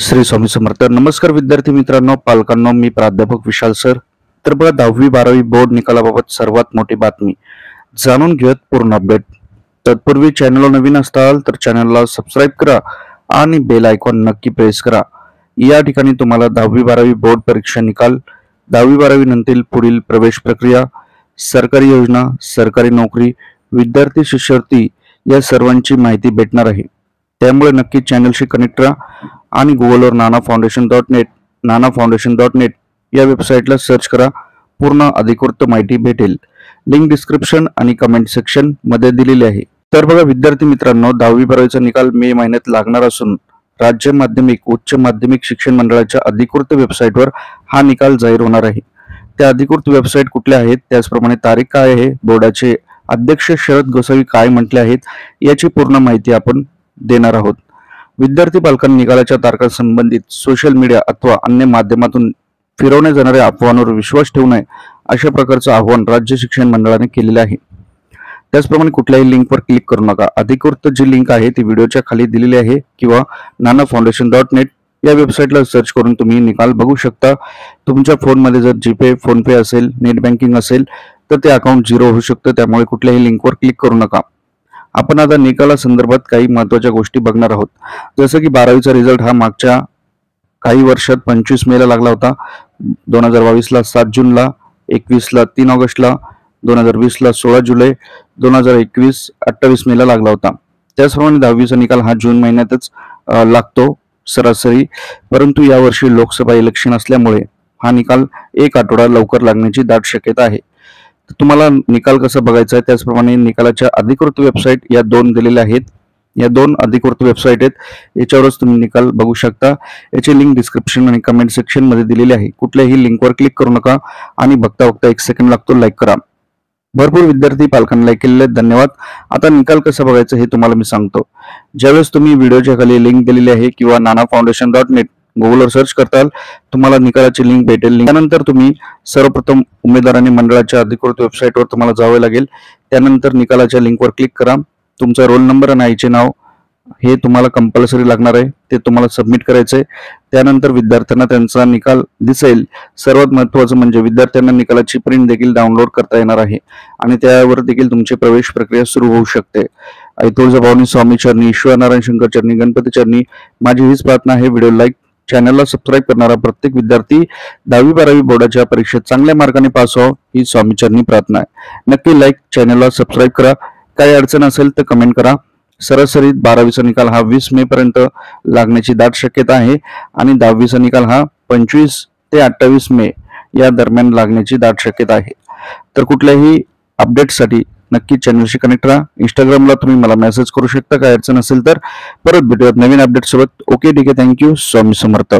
श्री स्वामी समर्थ. नमस्कार विद्यार्थी मित्रांनो, पालकांनो, मी प्राध्यापक विशाल सर. तर बघा, 10वी-12वी बोर्ड निकालाबाबत सर्वात मोठी बातमी जाणून घेत पूर्ण अपडेट. तत्पूर्वी चॅनलला नवीन असाल तर चॅनलला सबस्क्राईब करा आणि बेल आयकॉन नक्की प्रेस करा. या ठिकाणी तुम्हाला 10वी-12वी बोर्ड परीक्षा निकाल, 10वी-12वी नंतर पुढील प्रवेश प्रक्रिया, सरकारी योजना, सरकारी नोकरी, विद्यार्थी शिष्यवृत्ती या सर्वांची माहिती भेटणार आहे. त्यामुळे नक्की चॅनलशी कनेक्ट राहा आणि गुगलवर नानाफाउंडेशन.net या वेबसाईटला सर्च करा. पूर्ण अधिकृत माहिती भेटेल. लिंक डिस्क्रिप्शन आणि कमेंट सेक्शन मध्ये दिलेली आहे. तर बघा विद्यार्थी मित्रांनो, 10वी-12वीचा निकाल मे महिन्यात लागणार असून राज्य माध्यमिक उच्च माध्यमिक शिक्षण मंडळाच्या अधिकृत वेबसाईटवर हा निकाल जाहीर होणार आहे. त्या अधिकृत वेबसाईट कुठल्या आहेत, त्याचप्रमाणे तारीख काय आहे, बोर्डाचे अध्यक्ष शरद गोसावी काय म्हटले आहेत, याची पूर्ण माहिती आपण देणार आहोत. विद्यार्थी पालकांनी निकालाच्या तारखा संबंधित सोशल मीडिया अथवा अन्य माध्यमातून फिरवण्यात जाणाऱ्या अफवांवर विश्वास ठेवू नये, अशा प्रकारचं आवाहन राज्य शिक्षण मंडळाने केलेले आहे. त्याचप्रमाणे कुठल्याही लिंकवर क्लिक करू नका. अधिकृत जी लिंक आहे ती व्हिडिओच्या खाली दिलेली आहे किंवा नानाफाउंडेशन.net या वेबसाईटला सर्च करून तुम्ही निकाल बघू शकता. तुमच्या फोनमध्ये जर जीपे, फोनपे असेल, नेट बँकिंग असेल तर ते अकाउंट झिरो होऊ शकतं. त्यामुळे कुठल्याही लिंकवर क्लिक करू नका. आपण आता निकाला संदर्भात काही महत्त्वाच्या गोष्टी बघणार आहोत. जसं की 12वीचा रिझल्ट हा मागच्या काही वर्षात 25 मेला लागला होता. 2022ला 7 जूनला, 21ला 3 ऑगस्टला, 2020ला 16 जुलै, 2021 28 मेला लागला होता. त्याचप्रमाणे 10वीचा निकाल हा जून महिन्यातच लागतो सरासरी. परंतु यावर्षी लोकसभा इलेक्शन असल्यामुळे हा निकाल एक आठवडा लवकर लागण्याची दाट शक्यता आहे. तुम्हाला निकाल कसा बघायचा आहे, त्याचप्रमाणे निकालाच्या अधिकृत वेबसाईट या दोन दिलेल्या आहेत. या दोन अधिकृत वेबसाईट आहेत, याच्यावरच तुम्ही निकाल बघू शकता. याची लिंक डिस्क्रिप्शन आणि कमेंट सेक्शन मध्ये दिलेली आहे. कुठल्याही लिंकवर क्लिक करू नका आणि बघता बघता 1 सेकंड लागतो, लाईक करा. भरपूर विद्यार्थी पालकांना लाईक केलेले, धन्यवाद. आता निकाल कसा बघायचा हे तुम्हाला मी सांगतो. ज्यावेळेस तुम्ही व्हिडिओच्या खाली लिंक दिलेली आहे किंवा नानाफाउंडेशन.net गुगलवर सर्च करताल, तुम्हाला निकालाची लिंक भेटेल. त्यानंतर तुम्ही सर्वप्रथम उमेदवार आणि मंडळाच्या अधिकृत वेबसाईटवर तुम्हाला जावे लागेल. त्यानंतर निकालाच्या लिंकवर क्लिक करा. तुमचा रोल नंबर आणि आईचे नाव हे तुम्हाला कंपल्सरी लागणार आहे, ते तुम्हाला सबमिट करायचं आहे. त्यानंतर विद्यार्थ्यांना त्यांचा निकाल दिसेल. सर्वात महत्त्वाचं म्हणजे विद्यार्थ्यांना निकालाची प्रिंट देखील डाउनलोड करता येणार आहे आणि त्यावर देखील तुमची प्रवेश प्रक्रिया सुरू होऊ शकते. आई तुळजाभवानी स्वामी चरणी, ईश्वरनारायण शंकर चरणी, गणपती चरणी माझी हीच प्रार्थना आहे. व्हिडिओ लाईक, चॅनलला सबस्क्राईब करणारा प्रत्येक विद्यार्थी 10वी-12वी बोर्डाच्या परीक्षेत चांगल्या मार्काने पास व्हावं ही स्वामीचरणी प्रार्थना आहे. नक्की लाईक, चॅनलला सबस्क्राईब करा. काही अडचण असेल तर कमेंट करा. सरासरी 12वीचा निकाल हा 20 मे पर्यंत लागण्याची दाट शक्यता आहे आणि 10वीचा निकाल हा 25 ते 28 मे या दरम्यान लागण्याची दाट शक्यता आहे. तर कुठल्याही अपडेटसाठी नक्की चॅनलशी कनेक्ट राहा. इंस्टाग्रामला तुम्ही मला मेसेज करू शकता. काय अडचण असेल तर. परत भेटूयात नवीन अपडेट सोबत. ओके, ठीक आहे, थँक्यू. स्वामी समर्थ.